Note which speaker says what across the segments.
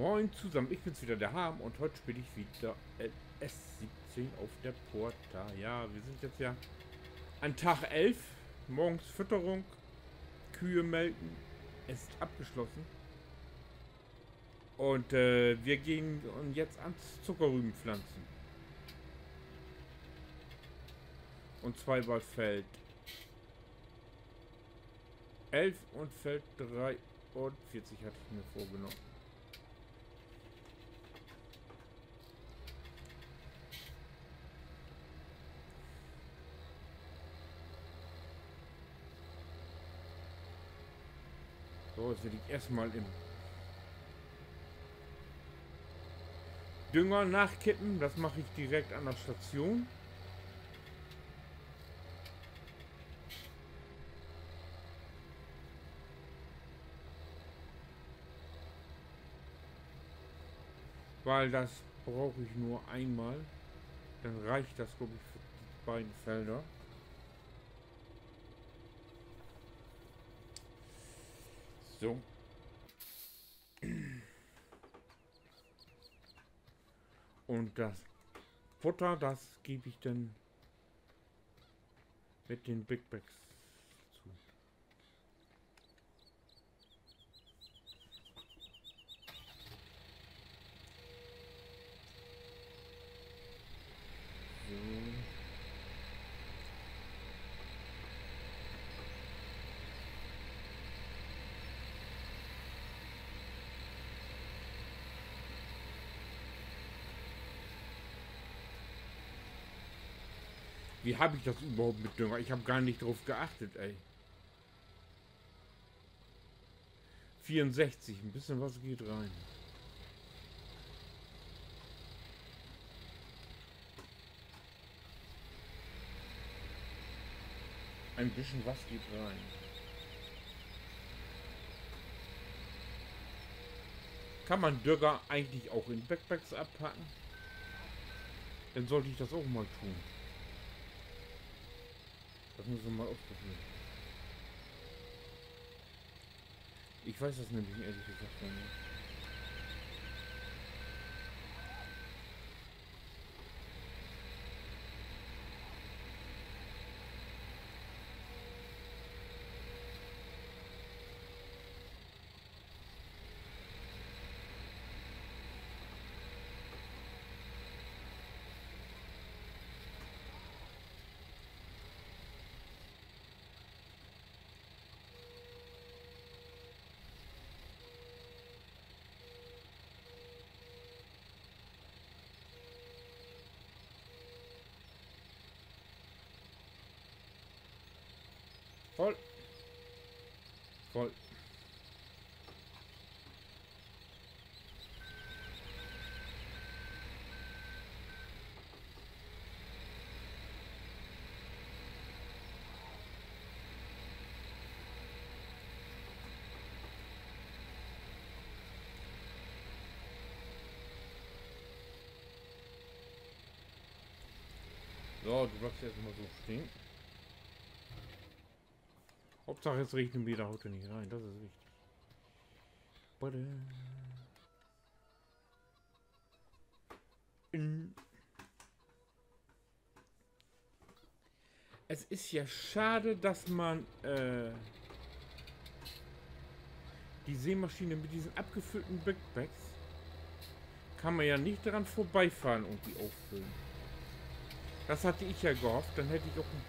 Speaker 1: Moin zusammen, ich bin's wieder, der Harm, und heute spiele ich wieder LS17 auf der Porta. Ja, wir sind jetzt ja an Tag 11, morgens Fütterung, Kühe melken, ist abgeschlossen. Und wir gehen jetzt ans Zuckerrüben pflanzen. Und zwar bei Feld 11 und Feld 43 hatte ich mir vorgenommen. So, jetzt will ich erstmal im Dünger nachkippen. Das mache ich direkt an der Station. Weil das brauche ich nur einmal. Dann reicht das, glaube ich, für die beiden Felder. So. Und das Futter, das gebe ich dann mit den Big Bags zu. So. Wie habe ich das überhaupt mit Dünger? Ich habe gar nicht drauf geachtet, ey. 64, ein bisschen was geht rein. Ein bisschen was geht rein. Kann man Dünger eigentlich auch in Backpacks abpacken? Dann sollte ich das auch mal tun. Das müssen wir mal ausprobieren. Ich weiß das nämlich ehrlich gesagt noch nicht. Voll. Voll. So, du bleibst erstmal so stehen. Hauptsache es regnet wieder heute nicht rein, das ist wichtig. Es ist ja schade, dass man die Sämaschine mit diesen abgefüllten Backpacks kann man ja nicht daran vorbeifahren und die auffüllen. Das hatte ich ja gehofft, dann hätte ich auch einen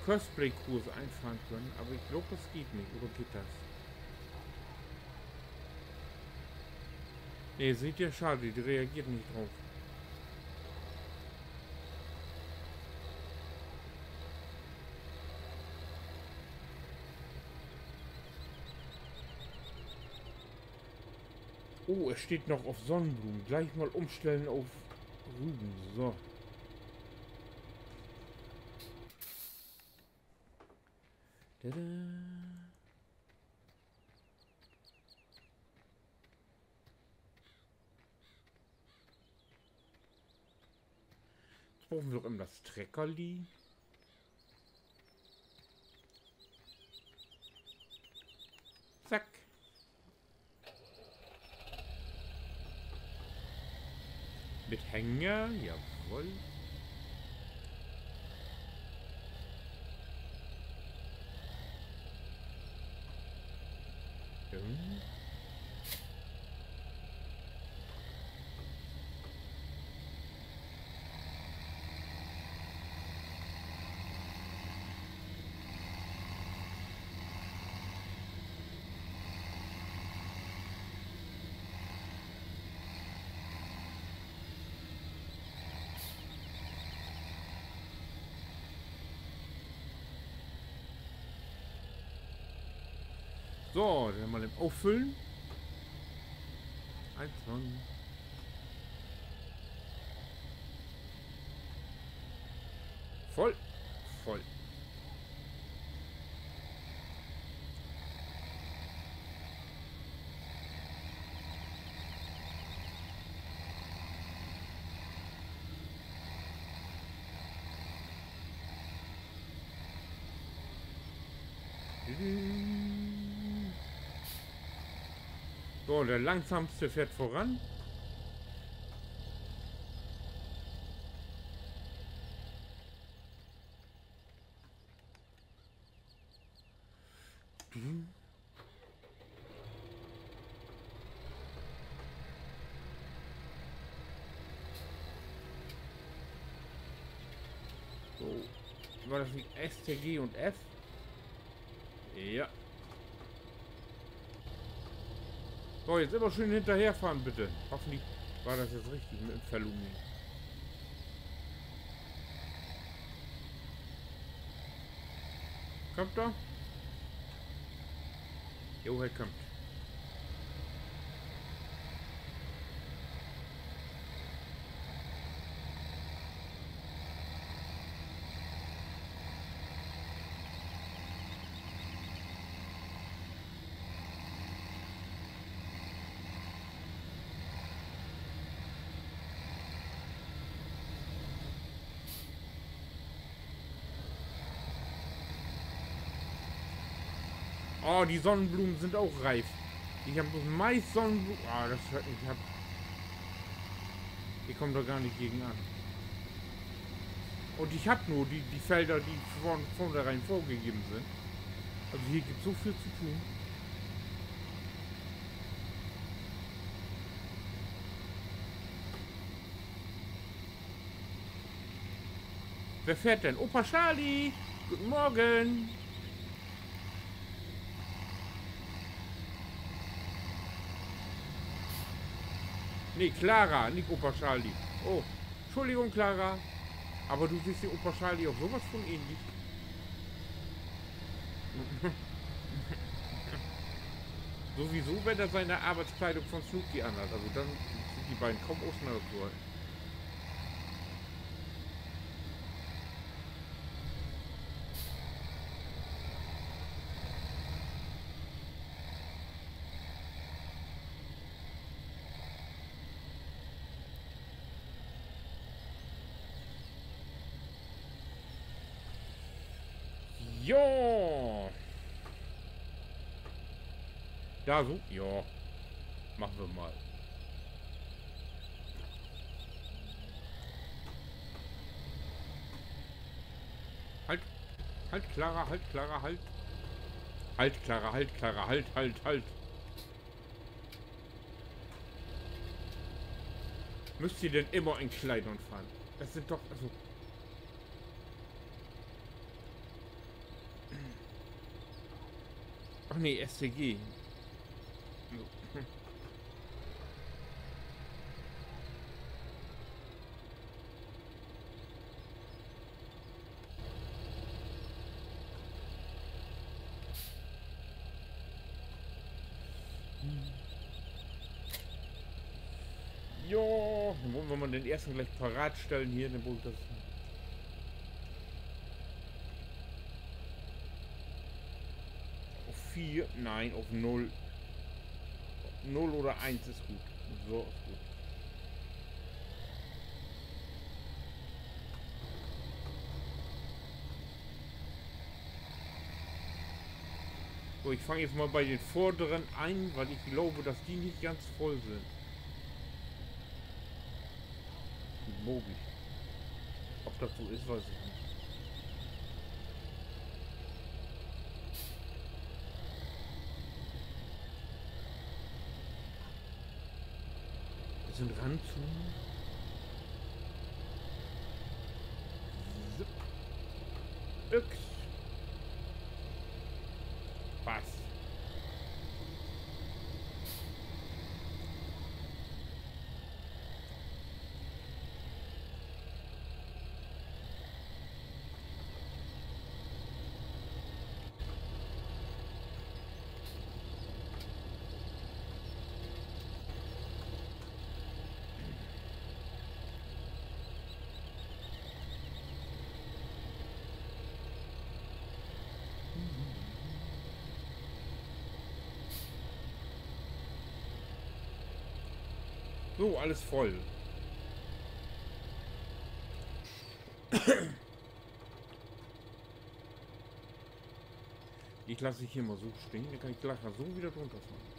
Speaker 1: Cosplay-Kurs einfahren können, aber ich glaube, das geht nicht. Oder geht das? Ne, seht ihr, schade, die reagiert nicht drauf. Oh, es steht noch auf Sonnenblumen. Gleich mal umstellen auf Rüben. So. Tada. Jetzt brauchen wir doch eben das Treckerli. Zack. Mit Hänger, jawohl. So, dann mal im Auffüllen. 1, 2. Voll. Voll. So, der langsamste fährt voran. So, war das nicht S, T, G und F? Ja. So, jetzt immer schön hinterherfahren, bitte. Hoffentlich war das jetzt richtig mit dem Verlumien. Kommt da? Jo, er kommt. Oh, die Sonnenblumen sind auch reif. Ich habe bloß Mais, Sonnenblumen. Ah, das hört nicht. Die kommen doch gar nicht gegen an. Und ich habe nur die Felder, die von vornherein vorgegeben sind. Also hier gibt es so viel zu tun. Wer fährt denn? Opa Charlie! Guten Morgen! Nee, Clara, nicht Opa Charlie. Oh, Entschuldigung, Clara. Aber du siehst die Opa Charlie auch sowas von ähnlich. Sowieso, wenn er seine Arbeitskleidung von Snoopy anhat. Also dann sind die beiden kaum auseinander zu halten. Jo! Ja, so. Ja. Machen wir mal. Halt. Halt, Clara, halt, Clara, halt. Halt, Clara, halt, Clara, halt, halt. Müsst ihr denn immer in Kleidern fahren? Das sind doch, also... Ach nee, STG. Jo, dann wollen wir mal den ersten gleich parat stellen hier, dann wollen das... Auf 4, nein, auf 0. 0 oder 1 ist gut. So ist gut. So, ich fange jetzt mal bei den vorderen ein, weil ich glaube, dass die nicht ganz voll sind. Mobi. Ob das so ist, weiß ich nicht. Wir sind ran zu... Yx. Was? So, alles voll. Ich lasse dich hier mal so stehen, dann kann ich gleich mal so wieder drunter fahren.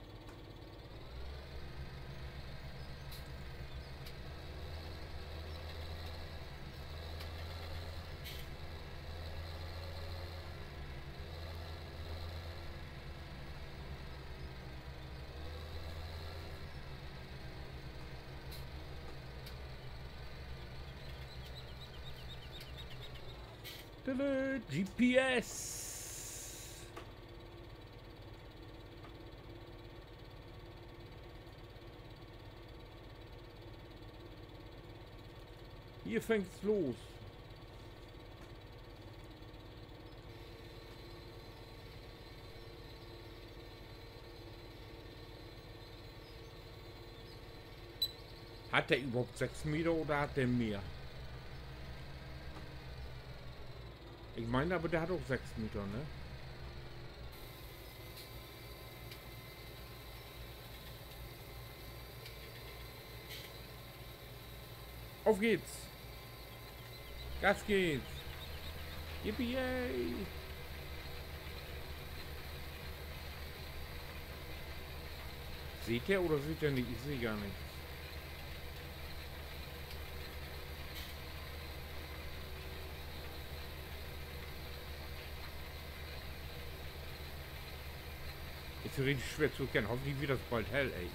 Speaker 1: Tada, GPS! Hier fängt's los. Hat der überhaupt 6 Meter oder hat der mehr? Ich meine aber, der hat auch 6 Meter, ne? Auf geht's! Gas geht's! Yippie! Seht ihr oder seht ihr nicht? Ich sehe gar nichts. Ist richtig schwer zu erkennen. Hoffentlich wird das bald hell, ey.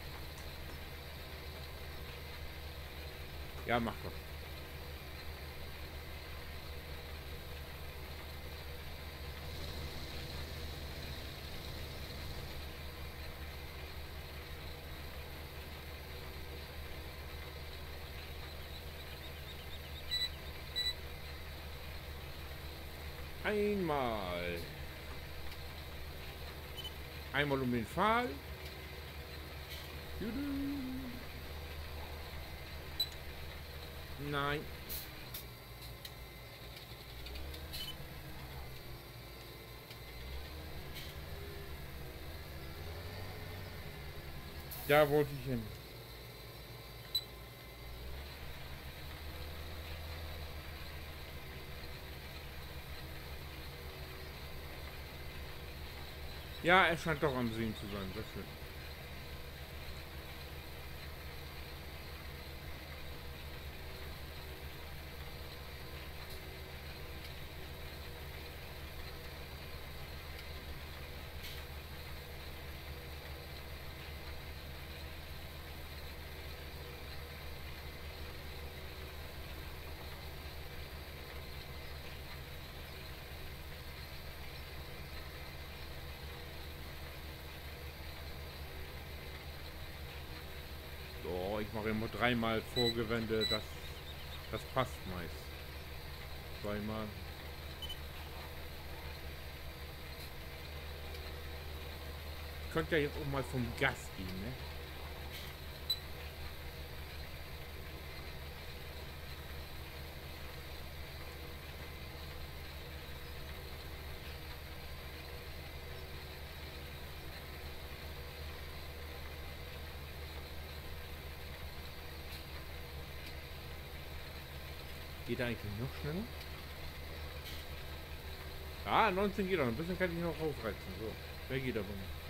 Speaker 1: Ja, mach doch. Einmal. Einmal um den Pfahl. Nein. Da wollte ich hin. Ja, er scheint doch am Sehen zu sein. Sehr schön. So, ich mache immer 3-mal Vorgewende. Das passt meist. 2-mal. Ich könnte ja jetzt auch mal vom Gas gehen, ne? Geht er eigentlich noch schneller? Ah, 19 geht noch. Ein bisschen kann ich noch rausreizen. So, wer geht aber nicht.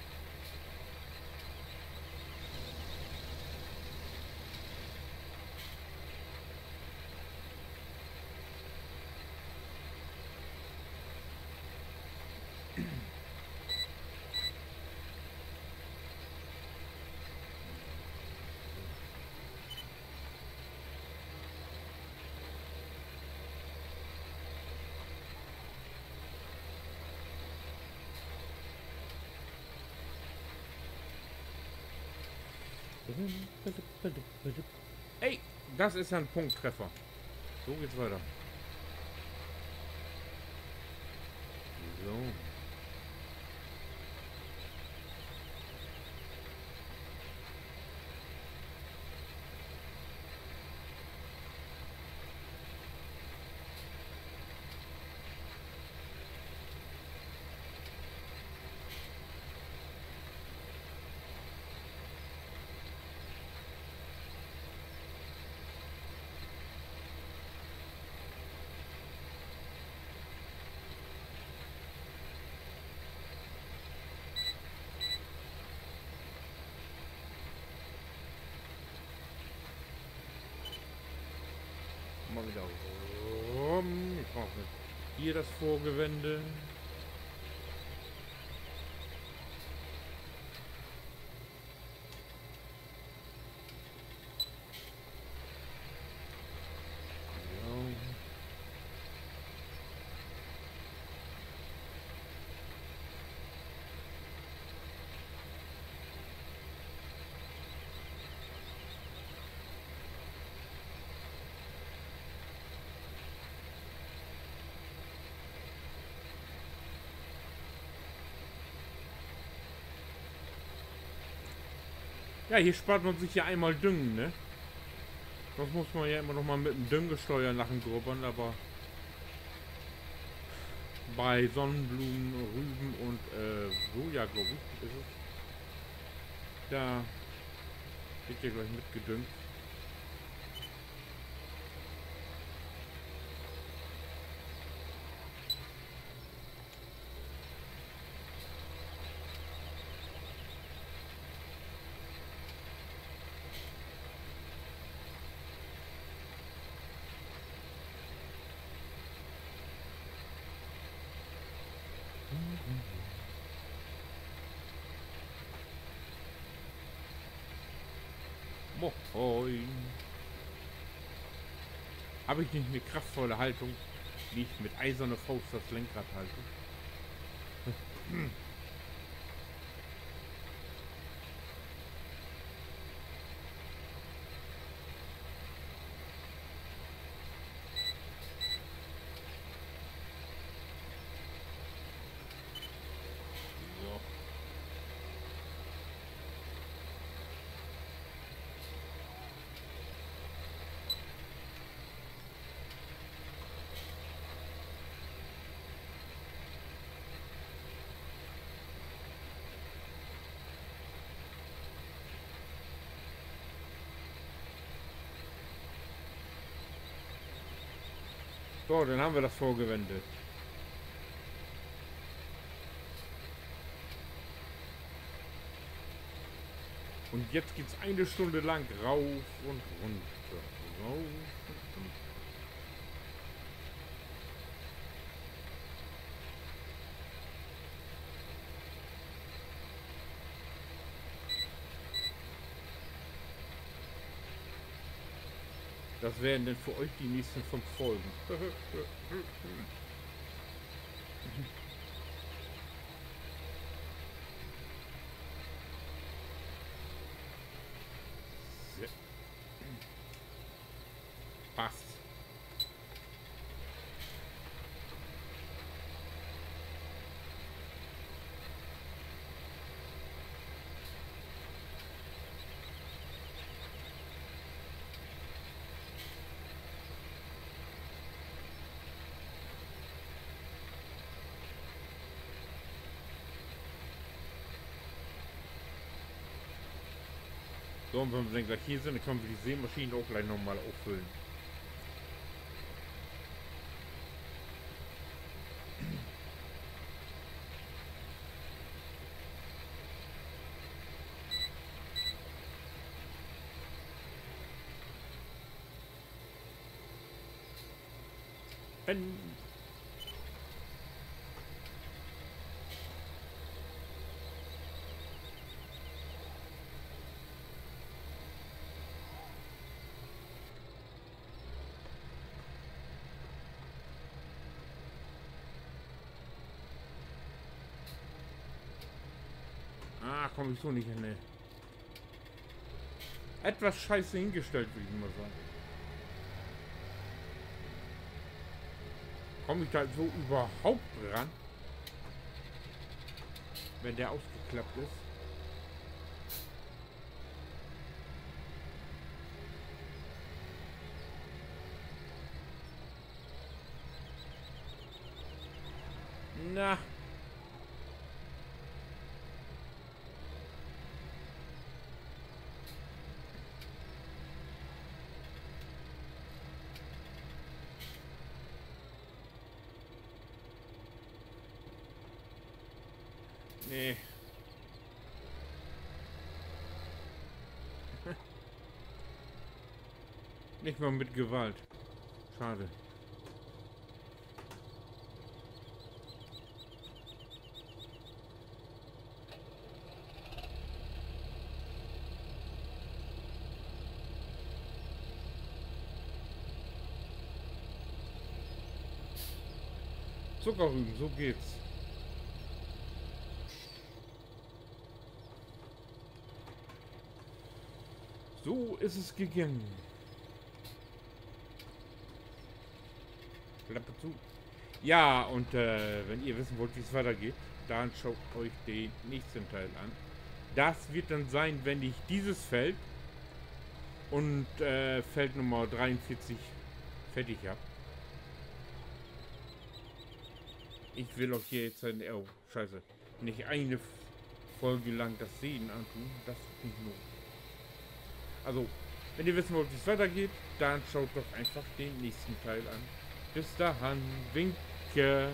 Speaker 1: Ey, das ist ein Punkttreffer. So geht's weiter. So. Mal wieder rum. Ich brauche hier das Vorgewende. Ja, hier spart man sich ja einmal Düngen, ne? Sonst muss man ja immer noch mal mit dem Düngesteuer lachen grubbern, aber bei Sonnenblumen, Rüben und Soja, glaube ich, ist es. Da wird ja gleich mitgedüngt. Moin. Habe ich nicht eine kraftvolle Haltung, wie ich mit eiserner Faust das Lenkrad halte? So. So, dann haben wir das vorgewendet. Und jetzt geht's eine Stunde lang rauf und runter. Rauf und runter. Das wären dann für euch die nächsten 5 Folgen. Passt. So, und wenn wir dann gleich hier sind, dann können wir die Sämaschine auch gleich nochmal auffüllen. Wenn komme ich so nicht hin, ne? etwas scheiße hingestellt, würde ich mal sagen. Komme ich da so überhaupt ran? Wenn der ausgeklappt ist. Na. Nee. Nicht mal mit Gewalt. Schade. Zuckerrüben, so geht's. So ist es gegangen. Klappe zu. Ja, und wenn ihr wissen wollt, wie es weitergeht, dann schaut euch den nächsten Teil an. Das wird dann sein, wenn ich dieses Feld und Feld Nummer 43 fertig habe. Ich will euch hier jetzt oh, scheiße, nicht eine Folge lang das Sehen antun. Das ist nicht nur. Also, wenn ihr wissen wollt, wie es weitergeht, dann schaut doch einfach den nächsten Teil an. Bis dahin, winke.